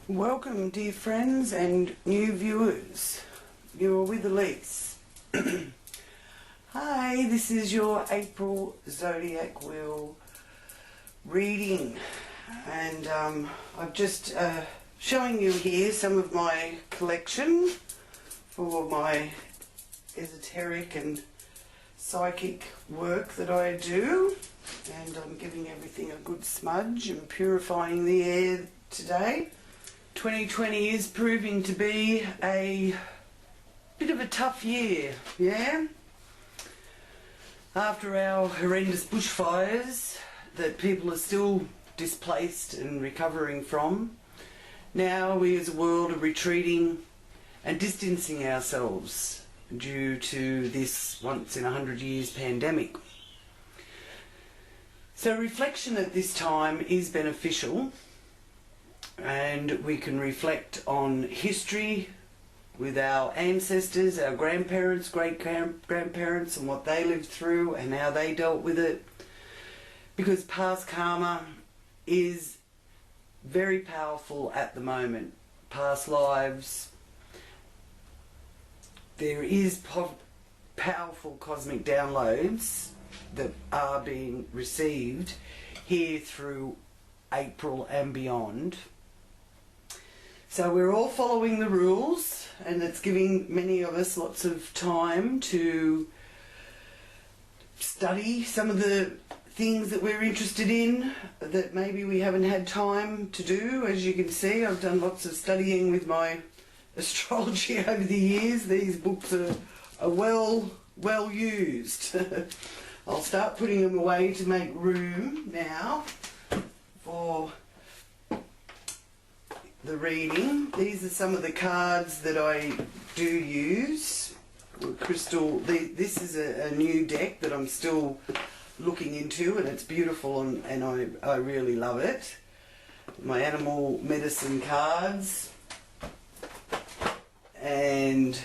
Welcome, dear friends and new viewers. You're with Elise. Hi, this is your April Zodiac Wheel reading, and I'm just showing you here some of my collection for my esoteric and psychic work that I do, and I'm giving everything a good smudge and purifying the air today. 2020 is proving to be a bit of a tough year, yeah? After our horrendous bushfires that people are still displaced and recovering from, now we as a world are retreating and distancing ourselves due to this once in 100 years pandemic. So reflection at this time is beneficial, and we can reflect on history with our ancestors, our grandparents, great-grandparents, and what they lived through and how they dealt with it, because past karma is very powerful at the moment. Past lives, there is powerful cosmic downloads that are being received here through April and beyond. So we're all following the rules, and it's giving many of us lots of time to study some of the things that we're interested in that maybe we haven't had time to do. As you can see, I've done lots of studying with my astrology over the years. These books are well used. I'll start putting them away to make room now for the reading. These are some of the cards that I do use. Crystal, this is a new deck that I'm still looking into, and it's beautiful, and I really love it. My animal medicine cards, and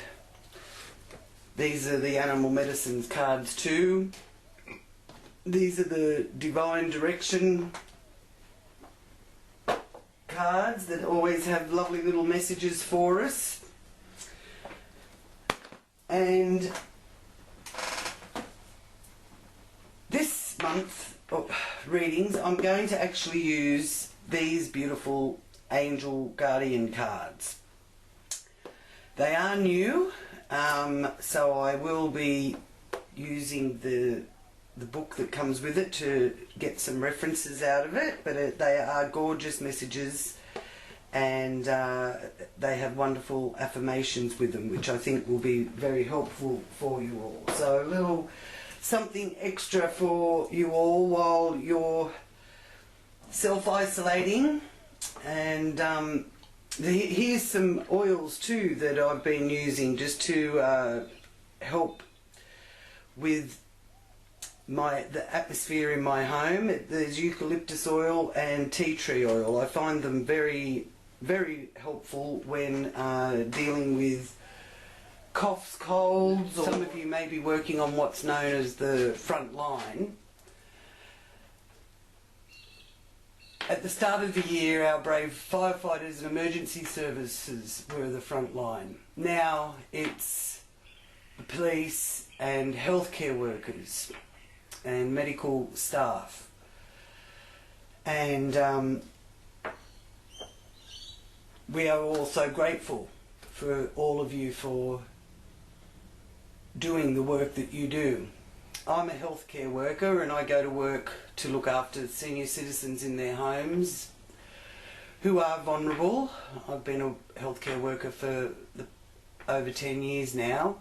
these are the animal medicine cards too. These are the divine direction cards that always have lovely little messages for us. And this month of readings, I'm going to actually use these beautiful angel guardian cards. They are new, so I will be using the book that comes with it to get some references out of it, but they are gorgeous messages, and they have wonderful affirmations with them, which I think will be very helpful for you all. So a little something extra for you all while you're self-isolating. And here's some oils too that I've been using just to help with the atmosphere in my home. There's eucalyptus oil and tea tree oil. I find them very, very helpful when dealing with coughs, colds, or some of you may be working on what's known as the front line. At the start of the year, our brave firefighters and emergency services were the front line. Now it's the police and healthcare workers and medical staff, and we are all so grateful for all of you for doing the work that you do. I'm a healthcare worker, and I go to work to look after senior citizens in their homes who are vulnerable. I've been a healthcare worker for over 10 years now.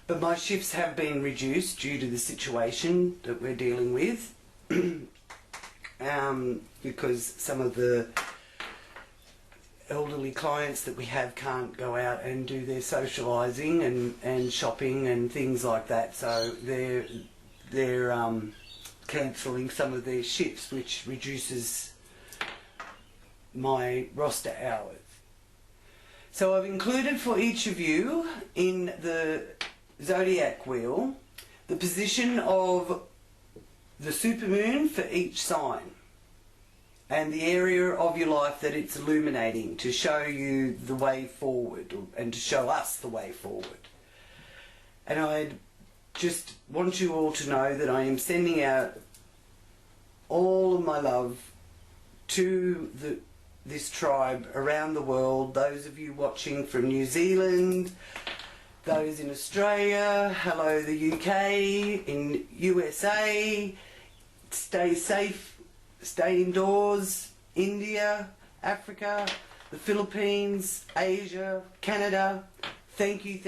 But my shifts have been reduced due to the situation that we're dealing with, because some of the elderly clients that we have can't go out and do their socialising and shopping and things like that. So they're cancelling some of their shifts, which reduces my roster hours. So I've included for each of you in the Zodiac Wheel the position of the supermoon for each sign. and the area of your life that it's illuminating, to show you the way forward and to show us the way forward. And I just want you all to know that I am sending out all of my love to this tribe around the world. Those of you watching from New Zealand, those in Australia, hello the UK, in USA, stay safe. Stay indoors, India, Africa, the Philippines, Asia, Canada. Thank you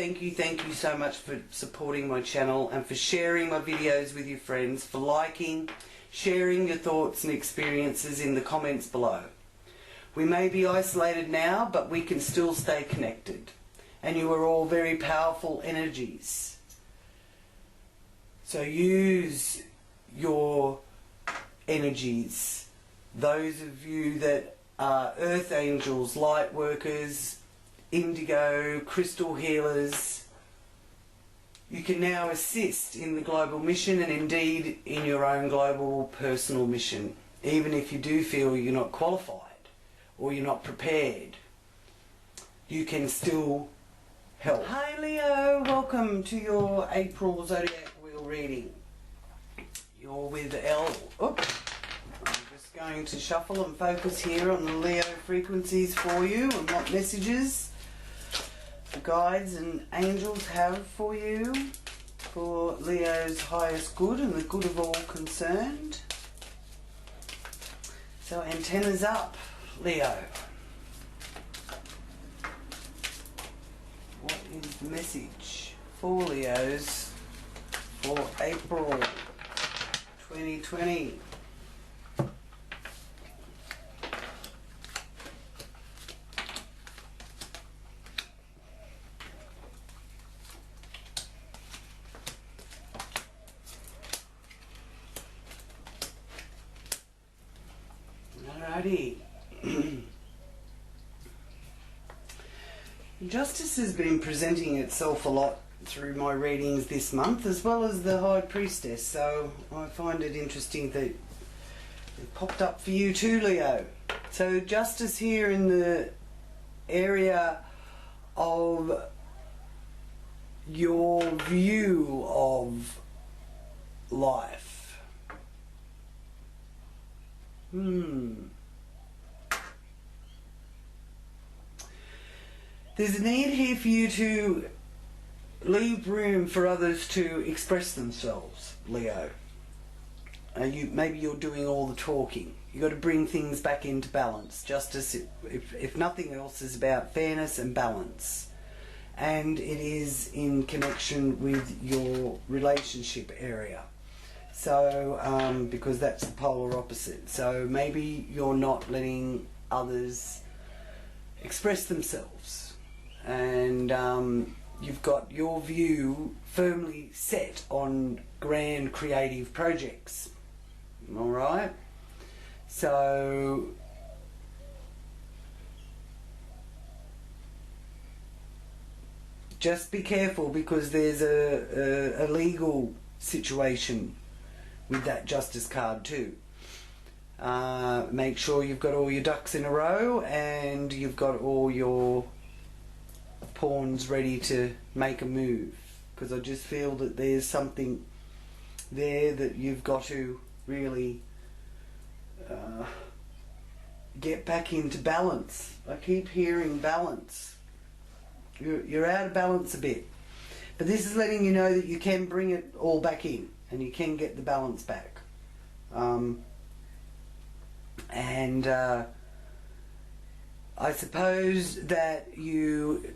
so much for supporting my channel and for sharing my videos with your friends, for liking, sharing your thoughts and experiences in the comments below. We may be isolated now, but we can still stay connected. And you are all very powerful energies. So use your energies. Those of you that are earth angels, light workers, indigo, crystal healers, you can now assist in the global mission and indeed in your own global personal mission, even if you do feel you're not qualified or you're not prepared. You can still help. Hey Leo, welcome to your April Zodiac Wheel reading. You're with Elle. Oops. I'm just going to shuffle and focus here on the Leo frequencies for you and what messages the guides and angels have for you for Leo's highest good and the good of all concerned. So antennas up, Leo. What is the message for Leos for April 2020? Alrighty. Justice has been presenting itself a lot through my readings this month, as well as the High Priestess, so I find it interesting that it popped up for you too, Leo. So justice here in the area of your view of life. There's a need here for you to leave room for others to express themselves, Leo. Maybe you're doing all the talking. You've got to bring things back into balance. Justice, if nothing else, is about fairness and balance. And it is in connection with your relationship area. So, because that's the polar opposite. So maybe you're not letting others express themselves. And you've got your view firmly set on grand creative projects. Alright? So just be careful, because there's a legal situation with that Justice card too. Make sure you've got all your ducks in a row and you've got all your pawns ready to make a move, because I just feel that there's something there that you've got to really get back into balance. I keep hearing balance. You're out of balance a bit, but this is letting you know that you can bring it all back in and you can get the balance back. And I suppose that you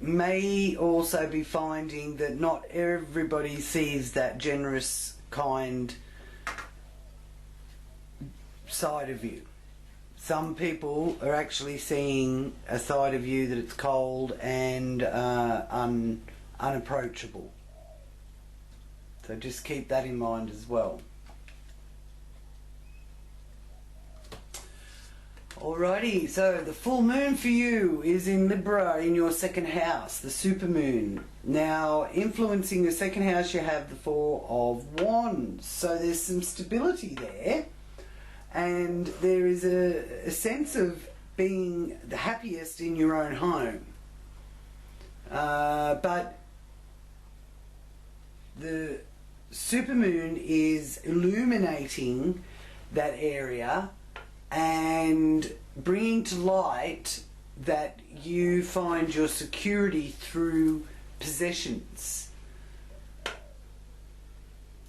may also be finding that not everybody sees that generous, kind side of you. Some people are actually seeing a side of you that it's cold and unapproachable. So just keep that in mind as well. Alrighty, so the full moon for you is in Libra in your second house, the super moon. Now, influencing your second house, you have the Four of Wands. So there's some stability there. and there is a sense of being the happiest in your own home. But the supermoon is illuminating that area and bringing to light that you find your security through possessions.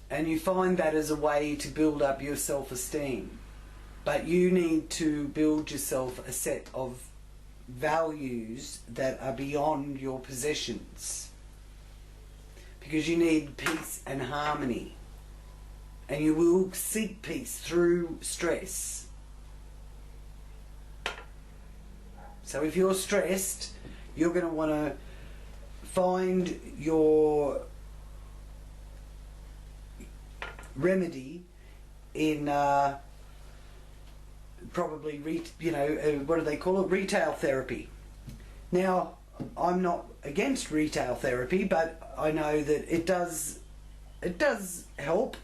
And you find that as a way to build up your self-esteem. But you need to build yourself a set of values that are beyond your possessions. Because you need peace and harmony. And you will seek peace through stress. So if you're stressed, you're going to want to find your remedy in probably what do they call it, retail therapy. Now, I'm not against retail therapy, but I know that it does help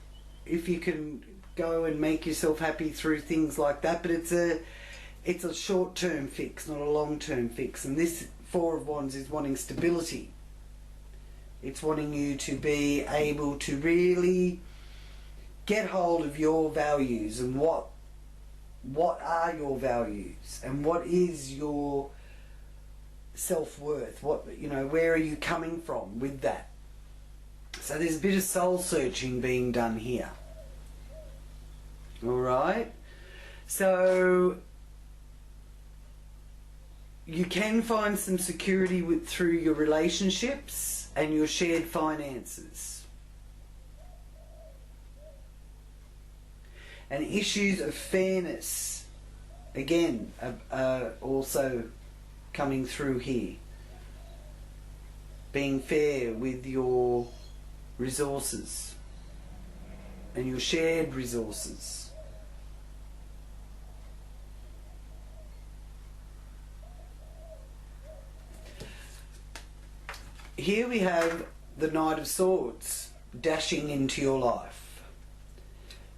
if you can go and make yourself happy through things like that, but it's a short-term fix, not a long-term fix. And this Four of Wands is wanting stability. It's wanting you to be able to really get hold of your values and what are your values and what is your self-worth, where are you coming from with that. So there's a bit of soul searching being done here. Alright, so you can find some security through your relationships and your shared finances. And issues of fairness, again, are also coming through here. Being fair with your resources and your shared resources. Here we have the Knight of Swords dashing into your life.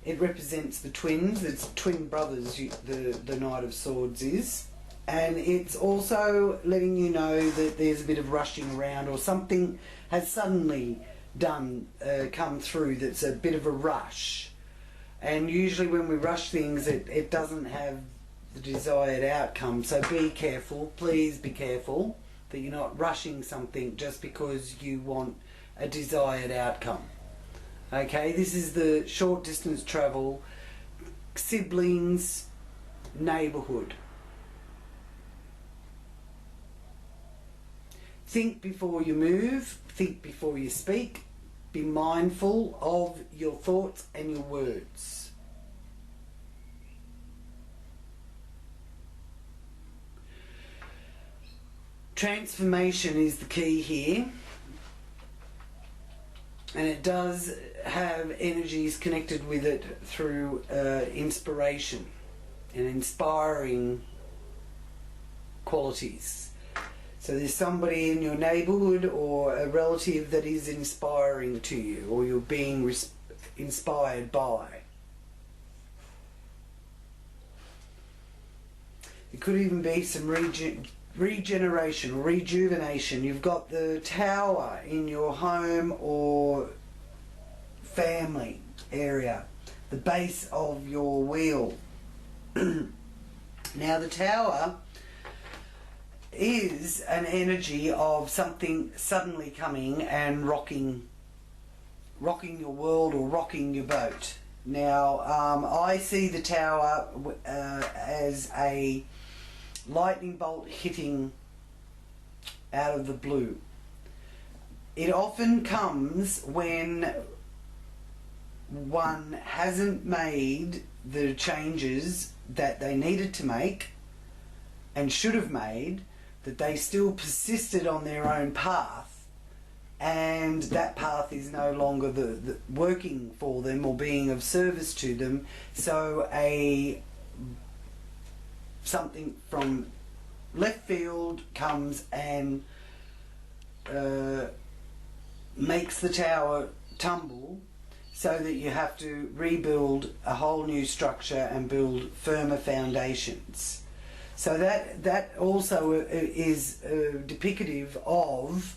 It represents the twins, it's twin brothers, the Knight of Swords is. And it's also letting you know that there's a bit of rushing around, or something has suddenly come through that's a bit of a rush. And usually when we rush things, it doesn't have the desired outcome. So be careful, please be careful that you're not rushing something just because you want a desired outcome. Okay, this is the short distance travel, siblings, neighbourhood. Think before you move, think before you speak, be mindful of your thoughts and your words. Transformation is the key here, and it does have energies connected with it through inspiration and inspiring qualities. So there's somebody in your neighbourhood or a relative that is inspiring to you, or you're being inspired by. It could even be some regeneration or rejuvenation. You've got the Tower in your home or family area, the base of your wheel. Now the Tower is an energy of something suddenly coming and rocking your world or rocking your boat. Now I see the Tower as a lightning bolt hitting out of the blue. It often comes when one hasn't made the changes that they needed to make and should have made, that they still persisted on their own path, and that path is no longer the working for them or being of service to them. So something from left field comes and makes the Tower tumble, so that you have to rebuild a whole new structure and build firmer foundations. So that also is duplicative of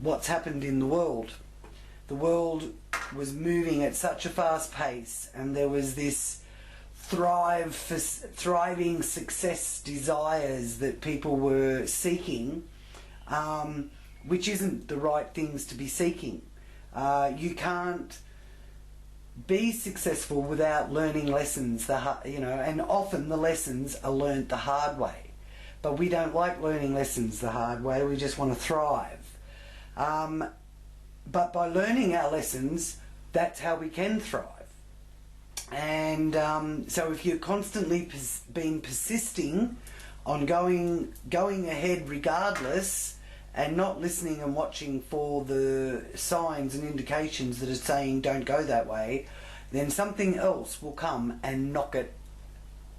what's happened in the world. The world was moving at such a fast pace, and there was this thriving success desires that people were seeking, which isn't the right things to be seeking. You can't be successful without learning lessons, and often the lessons are learnt the hard way. But we don't like learning lessons the hard way, we just want to thrive. But by learning our lessons, that's how we can thrive. And so if you're constantly been persisting on going ahead regardless, and not listening and watching for the signs and indications that are saying don't go that way, then something else will come and knock it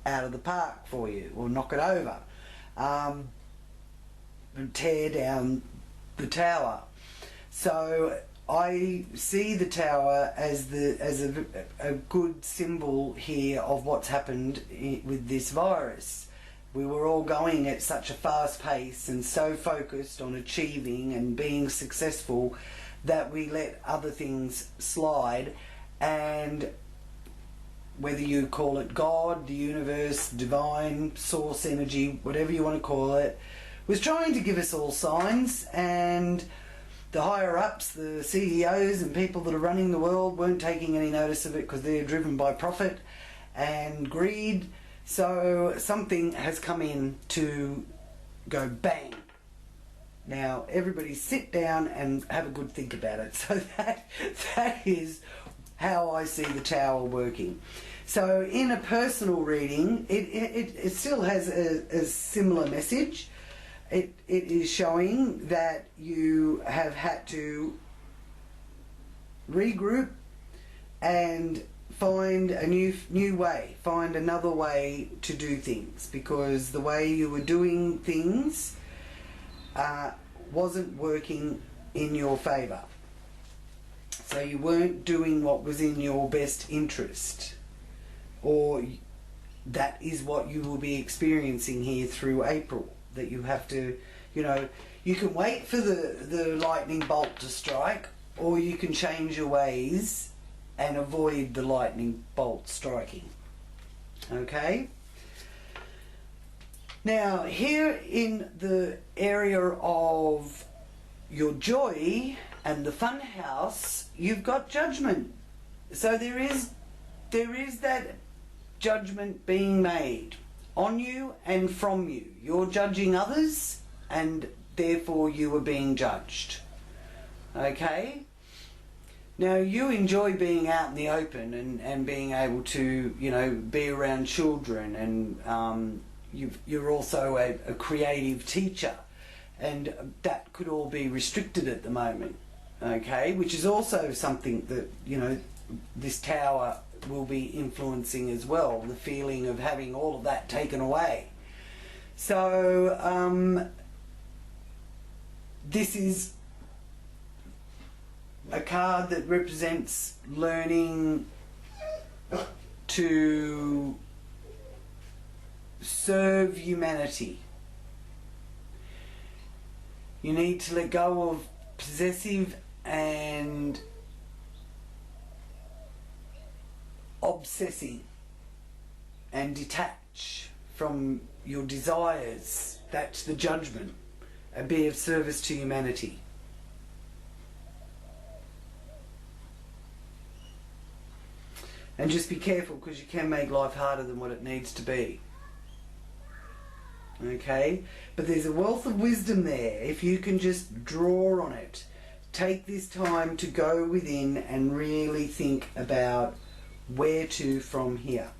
out of the park for you, or knock it over, and tear down the tower. So I see the tower as a good symbol here of what's happened with this virus. We were all going at such a fast pace and so focused on achieving and being successful that we let other things slide, and whether you call it God, the universe, divine, source energy, whatever you want to call it, was trying to give us all signs, and the higher ups, the CEOs and people that are running the world weren't taking any notice of it because they're driven by profit and greed. So something has come in to go bang. Now everybody sit down and have a good think about it. So that is how I see the tower working. So in a personal reading, it still has a similar message. It is showing that you have had to regroup and find a new way, find another way to do things, because the way you were doing things wasn't working in your favour. So you weren't doing what was in your best interest, or that is what you will be experiencing here through April, that you have to, you can wait for the lightning bolt to strike, or you can change your ways and avoid the lightning bolt striking. Okay? Now, here in the area of your joy and the fun house, you've got judgment. So there is that judgment being made on you and from you. You're judging others, and therefore you are being judged. Okay? Now, you enjoy being out in the open and being able to, be around children, and you're also a creative teacher, and that could all be restricted at the moment, okay? Which is also something that, this tower will be influencing as well, the feeling of having all of that taken away. So, this is a card that represents learning to serve humanity. You need to let go of possessive and obsessing, and detach from your desires. That's the judgment, and be of service to humanity. And just be careful, because you can make life harder than what it needs to be. Okay? But there's a wealth of wisdom there if you can just draw on it. Take this time to go within and really think about where to from here.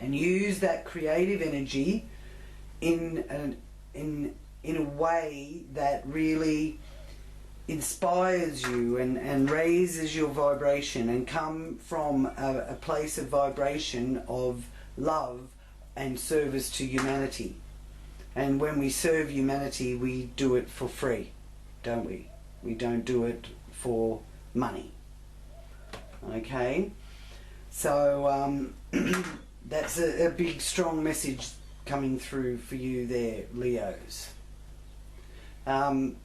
And use that creative energy in a way that really inspires you and raises your vibration, and come from a place of vibration of love and service to humanity. And when we serve humanity, we do it for free, don't we? We don't do it for money. Okay, so that's a big strong message coming through for you there, Leos. And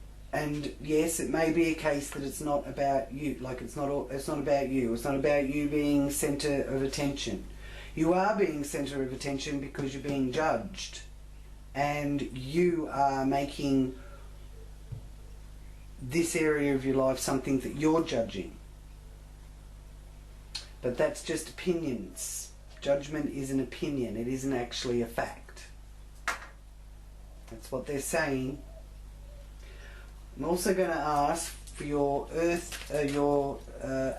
yes, it may be a case that it's not about you. Like it's not about you. It's not about you being centre of attention. You are being centre of attention because you're being judged, and you are making this area of your life something that you're judging. But that's just opinions. Judgment is an opinion. It isn't actually a fact. That's what they're saying. I'm also going to ask for your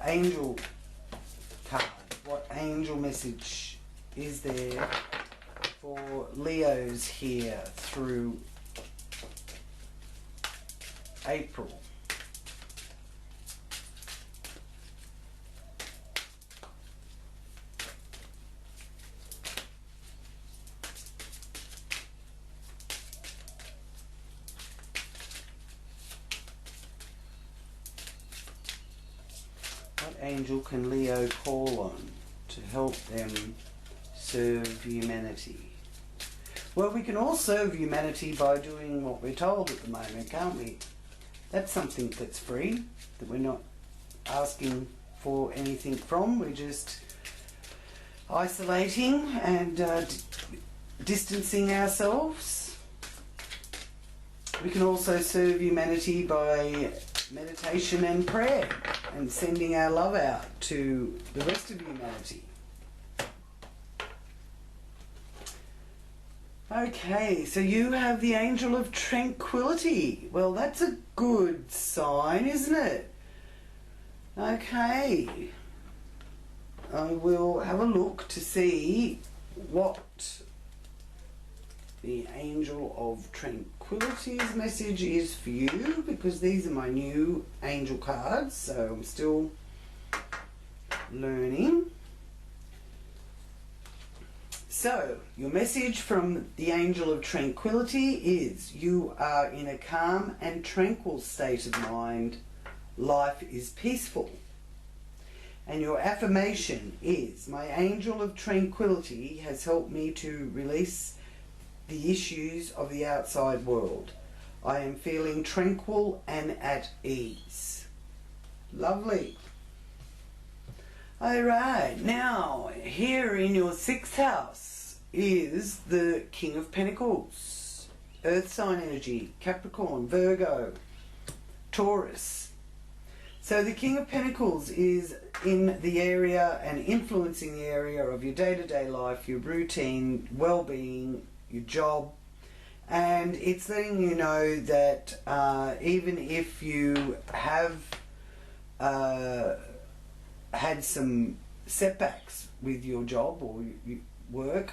angel card. What angel message is there for Leos here through April? What angel can Leo call on to help them serve humanity? Well, we can all serve humanity by doing what we're told at the moment, can't we? That's something that's free, that we're not asking for anything from. We're just isolating and distancing ourselves. We can also serve humanity by meditation and prayer and sending our love out to the rest of humanity. Okay, so you have the angel of tranquility. Well, that's a good sign, isn't it? Okay. I will have a look to see what the angel of tranquility's message is for you, because these are my new angel cards, so I'm still learning. So, your message from the angel of tranquility is: you are in a calm and tranquil state of mind. Life is peaceful. And your affirmation is: my angel of tranquility has helped me to release the issues of the outside world. I am feeling tranquil and at ease. Lovely. Alright, now here in your 6th house is the King of Pentacles. Earth sign energy, Capricorn, Virgo, Taurus. So the King of Pentacles is in the area and influencing the area of your day-to-day life, your routine, well-being, your job, and it's letting you know that even if you have had some setbacks with your job or your work,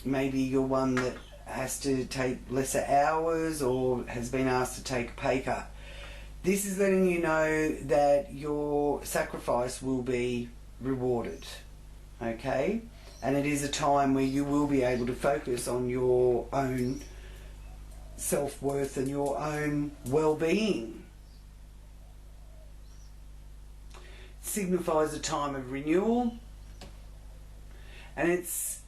maybe you're one that has to take lesser hours or has been asked to take a pay cut. This is letting you know that your sacrifice will be rewarded, okay? And it is a time where you will be able to focus on your own self-worth and your own well-being. It signifies a time of renewal, and it's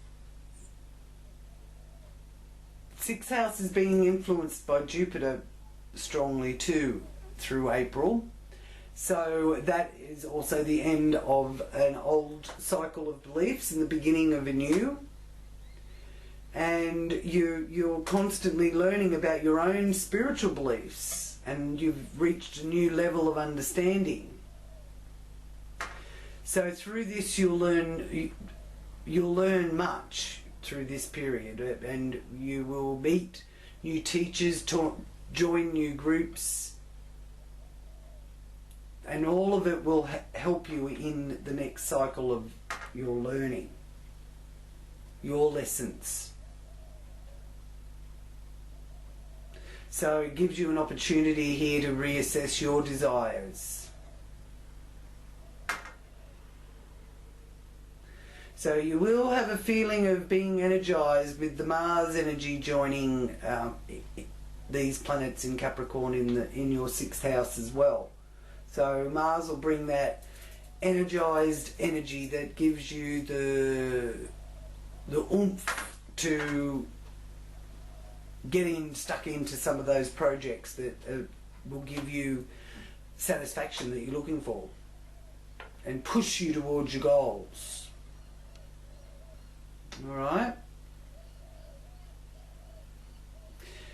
6th house is being influenced by Jupiter strongly too through April. So that is also the end of an old cycle of beliefs and the beginning of a new. And you're constantly learning about your own spiritual beliefs, and you've reached a new level of understanding. So through this you'll learn much through this period, and you will meet new teachers, join new groups, and all of it will help you in the next cycle of your learning, your lessons. So it gives you an opportunity here to reassess your desires. So you will have a feeling of being energized with the Mars energy joining these planets in Capricorn in your 6th house as well. So Mars will bring that energized energy that gives you the oomph to getting stuck into some of those projects that will give you satisfaction that you're looking for and push you towards your goals. Alright?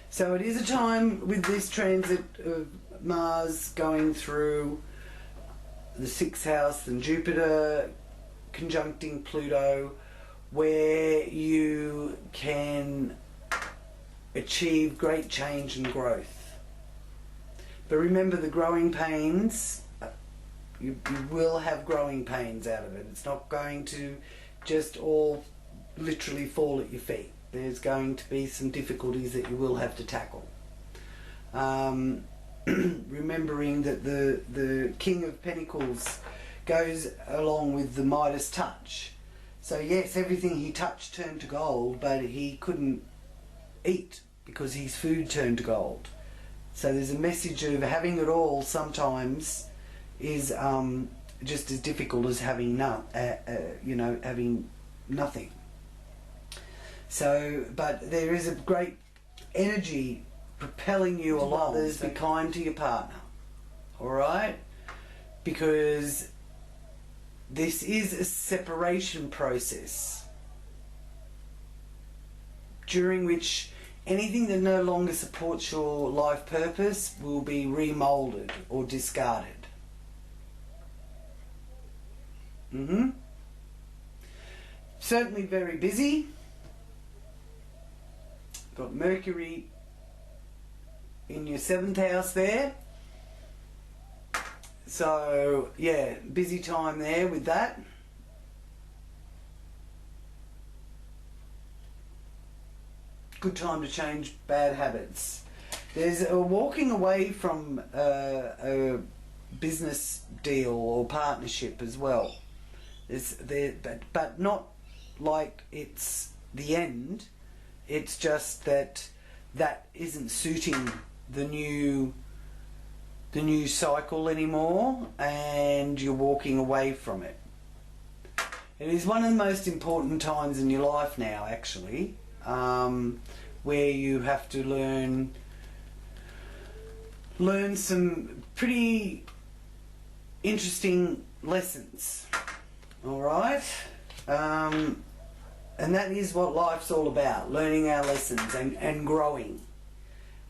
So it is a time with this transit of Mars going through the 6th house and Jupiter conjuncting Pluto, where you can achieve great change and growth. But remember, the growing pains, you will have growing pains out of it. It's not going to just all literally fall at your feet. There's going to be some difficulties that you will have to tackle. Remembering that the King of Pentacles goes along with the Midas touch. So yes, everything he touched turned to gold, but he couldn't eat because his food turned to gold. So there's a message of having it all sometimes is just as difficult as having having nothing. So, but there is a great energy propelling you along. Others, be kind to your partner, alright? Because this is a separation process during which anything that no longer supports your life purpose will be remoulded or discarded. Certainly very busy. Got Mercury in your 7th house there. So yeah, busy time there with that. Good time to change bad habits. There's a walking away from a business deal or partnership as well. But not like it's the end. It's just that isn't suiting the new cycle anymore, and you're walking away from it. It is one of the most important times in your life now, actually, where you have to learn some pretty interesting lessons. All right. And that is what life's all about, learning our lessons and growing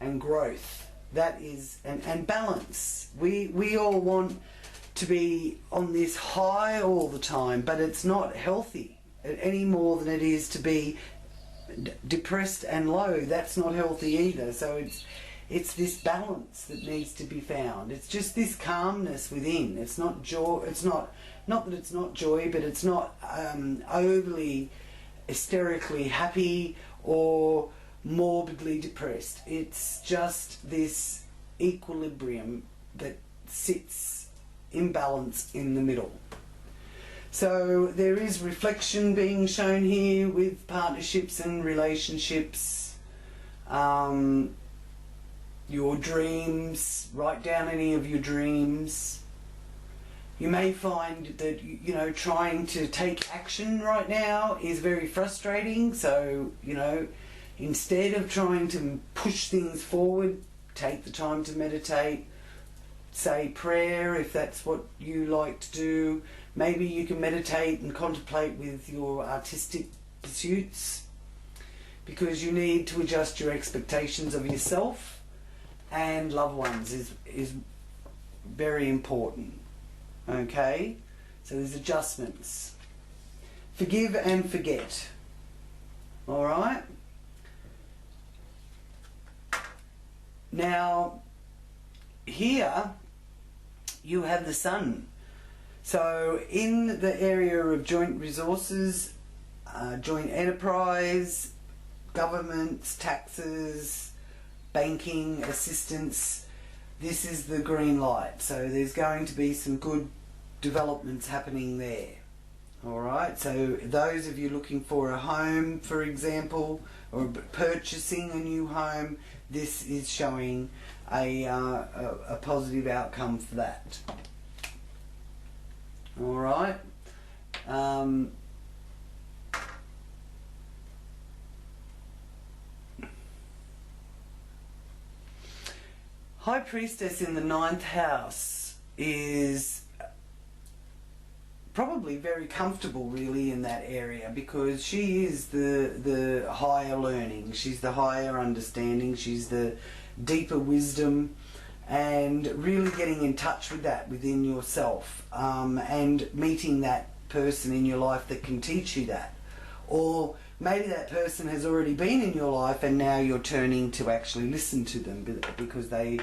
and growth. That is, and balance. We all want to be on this high all the time, but it's not healthy any more than it is to be depressed and low. That's not healthy either. So it's this balance that needs to be found. It's just this calmness within. It's not joy. It's not that it's not joy, but it's not overly hysterically happy or morbidly depressed. It's just this equilibrium that sits in balance in the middle. So there is reflection being shown here with partnerships and relationships. Your dreams, write down any of your dreams. You may find that, trying to take action right now is very frustrating. So, instead of trying to push things forward, take the time to meditate, say prayer if that's what you like to do. Maybe you can meditate and contemplate with your artistic pursuits, because you need to adjust your expectations of yourself and loved ones is very important. Okay, so there's adjustments. Forgive and forget. All right. Now, here you have the sun. So in the area of joint resources, joint enterprise, governments, taxes, banking, assistance, this is the green light. So there's going to be some good developments happening there. Alright, so those of you looking for a home, for example, or purchasing a new home, this is showing a positive outcome for that. All right. High Priestess in the 9th house is probably very comfortable really in that area, because she is the higher learning, she's the higher understanding, she's the deeper wisdom, and really getting in touch with that within yourself, and meeting that person in your life that can teach you that. Or maybe that person has already been in your life and now you're turning to actually listen to them, because they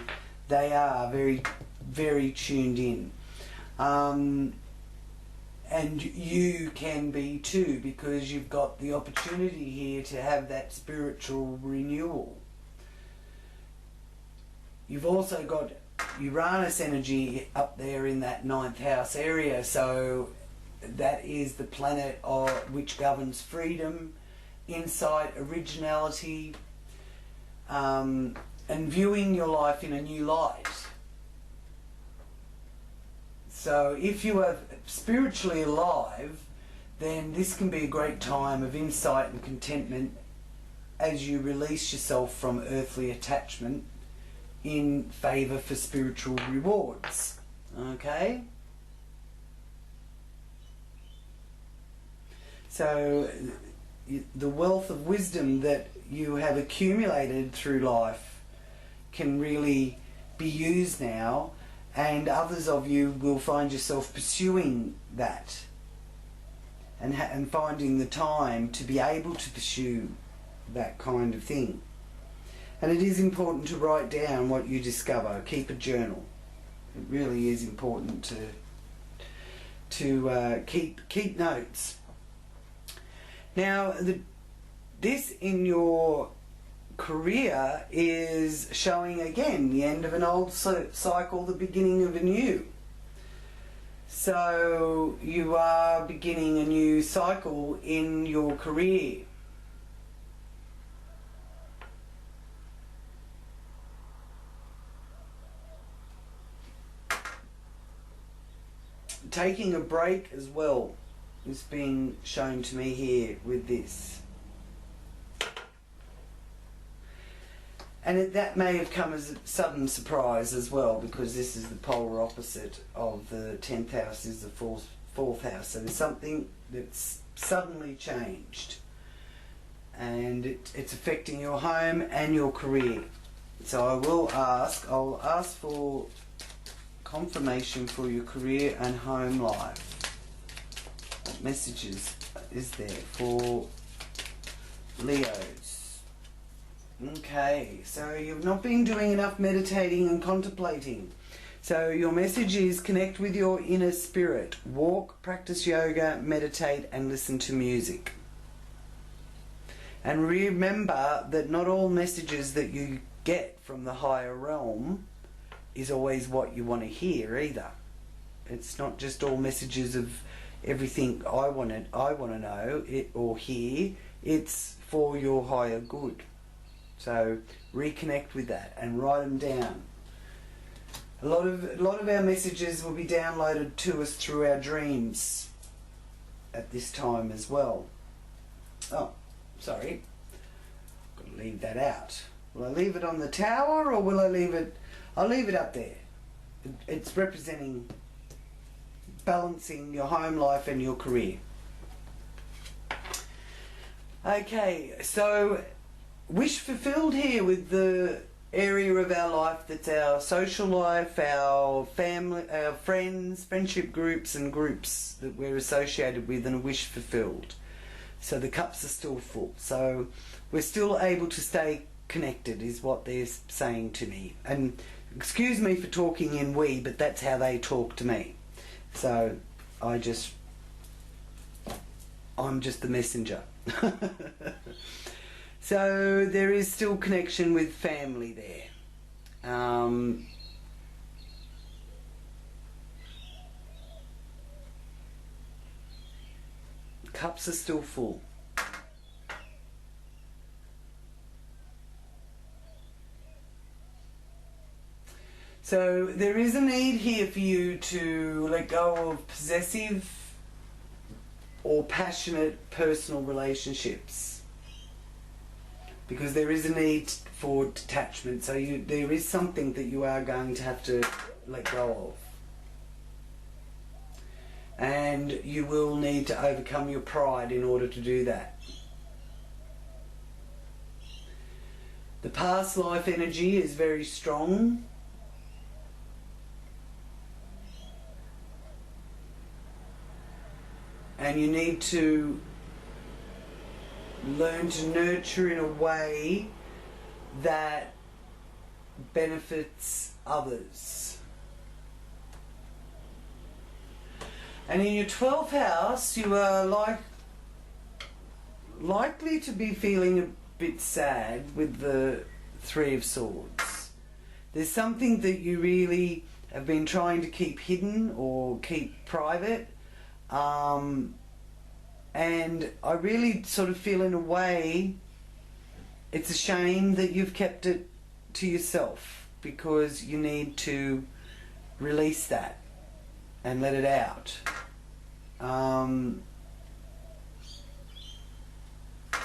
are very, very tuned in. And you can be too, because you've got the opportunity here to have that spiritual renewal. You've also got Uranus energy up there in that 9th house area, so that is the planet which governs freedom, insight, originality, and viewing your life in a new light. So if you are spiritually alive, then this can be a great time of insight and contentment as you release yourself from earthly attachment in favour for spiritual rewards. Okay? So the wealth of wisdom that you have accumulated through life can really be used now, and others of you will find yourself pursuing that and finding the time to be able to pursue that kind of thing. And it is important to write down what you discover. Keep a journal. It really is important to keep notes. Now, this in your career is showing again the end of an old cycle, the beginning of a new. So you are beginning a new cycle in your career. Taking a break as well is being shown to me here with this. And that may have come as a sudden surprise as well, because this is the polar opposite of the 10th house, is the fourth house. So there's something that's suddenly changed, and it's affecting your home and your career. So I'll ask for confirmation for your career and home life. What messages is there for Leos? Okay, so you've not been doing enough meditating and contemplating. So your message is connect with your inner spirit. Walk, practice yoga, meditate, and listen to music. And remember that not all messages that you get from the higher realm is always what you want to hear either. It's not just all messages of everything I want to know or hear. It's for your higher good. So reconnect with that and write them down. A lot of our messages will be downloaded to us through our dreams at this time as well. Oh, sorry. Got to leave that out. Will I leave it on the tower, or will I leave it? I'll leave it up there. It's representing balancing your home life and your career. Okay, so wish fulfilled here with the area of our life that's our social life, our family, our friends, friendship groups and groups that we're associated with, and a wish fulfilled. So the cups are still full. So we're still able to stay connected is what they're saying to me. And excuse me for talking in we, but that's how they talk to me. So I'm just the messenger. So there is still connection with family there. Cups are still full. So there is a need here for you to let go of possessive or passionate personal relationships, because there is a need for detachment. So there is something that you are going to have to let go of. And you will need to overcome your pride in order to do that. The past life energy is very strong. And you need to learn to nurture in a way that benefits others. And in your 12th house, you are likely to be feeling a bit sad with the Three of Swords. There's something that you really have been trying to keep hidden or keep private. And I really sort of feel, in a way, it's a shame that you've kept it to yourself, because you need to release that and let it out.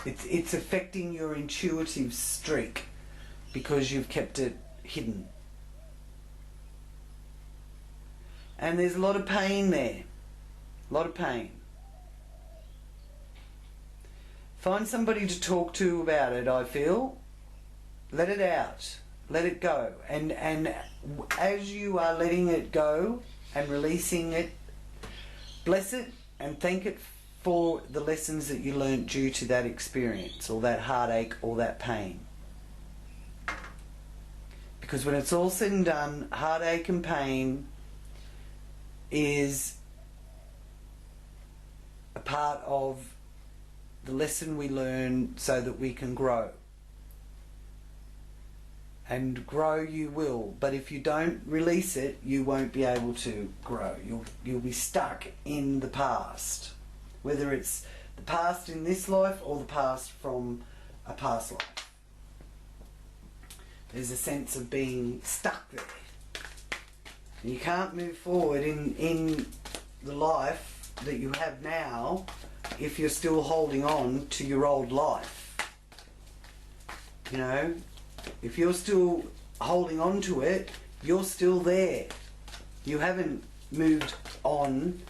It's affecting your intuitive streak because you've kept it hidden. And there's a lot of pain there. A lot of pain. Find somebody to talk to about it, I feel. Let it out. Let it go. And as you are letting it go and releasing it, bless it and thank it for the lessons that you learnt due to that experience, or that heartache, or that pain. Because when it's all said and done, heartache and pain is a part of the lesson we learn so that we can grow. And grow you will, but if you don't release it, you won't be able to grow. You'll be stuck in the past, whether it's the past in this life or the past from a past life. There's a sense of being stuck there. And you can't move forward in the life that you have now if you're still holding on to your old life. You know, if you're still holding on to it, you're still there. You haven't moved on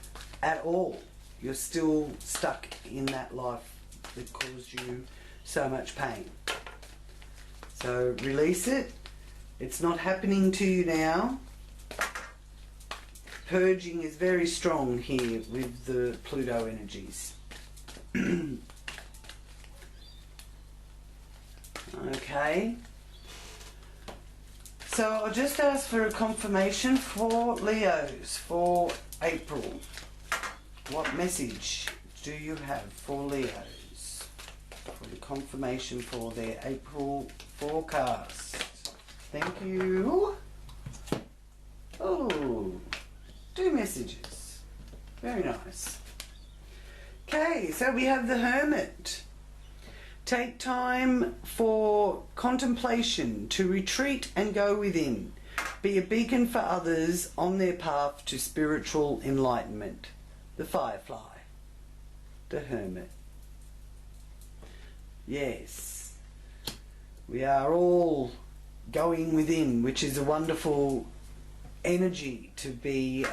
at all. You're still stuck in that life that caused you so much pain. So release it. It's not happening to you now. Purging is very strong here with the Pluto energies. Okay. So I'll just ask for a confirmation for Leos for April. What message do you have for Leos for the confirmation for their April forecast? Thank you. Oh, 2 messages. Very nice. Okay, so we have the Hermit. Take time for contemplation, to retreat and go within. Be a beacon for others on their path to spiritual enlightenment. The Firefly. The Hermit. Yes. We are all going within, which is a wonderful energy to be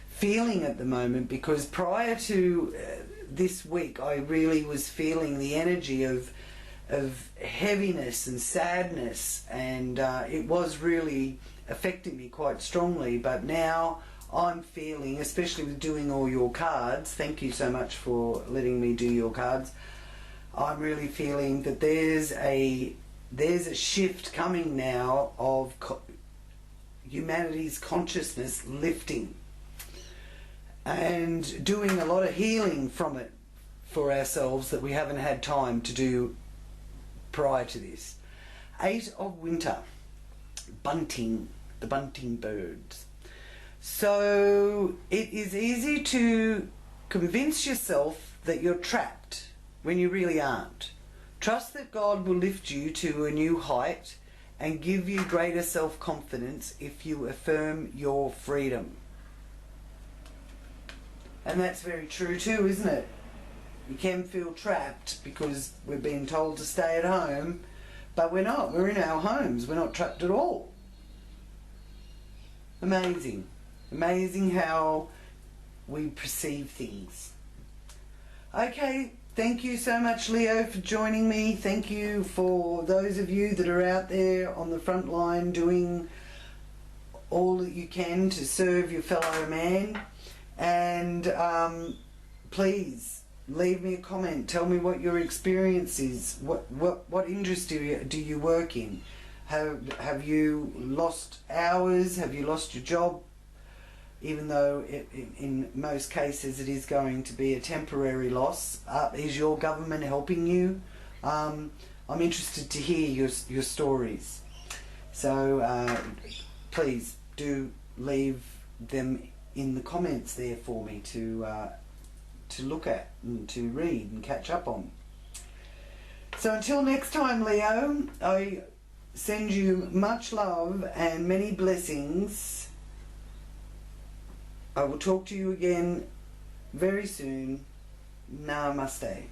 feeling at the moment, because prior to this week I really was feeling the energy of heaviness and sadness, and it was really affecting me quite strongly. But now I'm feeling, especially with doing all your cards, thank you so much for letting me do your cards, I'm really feeling that there's a shift coming now of humanity's consciousness lifting and doing a lot of healing from it for ourselves that we haven't had time to do prior to this. 8 of Winter, bunting, the bunting birds. So it is easy to convince yourself that you're trapped when you really aren't. Trust that God will lift you to a new height and give you greater self-confidence if you affirm your freedom. And that's very true too, isn't it? You can feel trapped because we're being told to stay at home, but we're not. We're in our homes. We're not trapped at all. Amazing. Amazing how we perceive things. Okay, thank you so much, Leo, for joining me. Thank you for those of you that are out there on the front line doing all that you can to serve your fellow man. And please leave me a comment. Tell me what your experience is. What industry do you work in? Have you lost hours? Have you lost your job? Even though in most cases it is going to be a temporary loss. Is your government helping you? I'm interested to hear your stories. So please do leave them in the comments there for me to look at and to read and catch up on. So until next time, Leo, I send you much love and many blessings. I will talk to you again very soon. Namaste.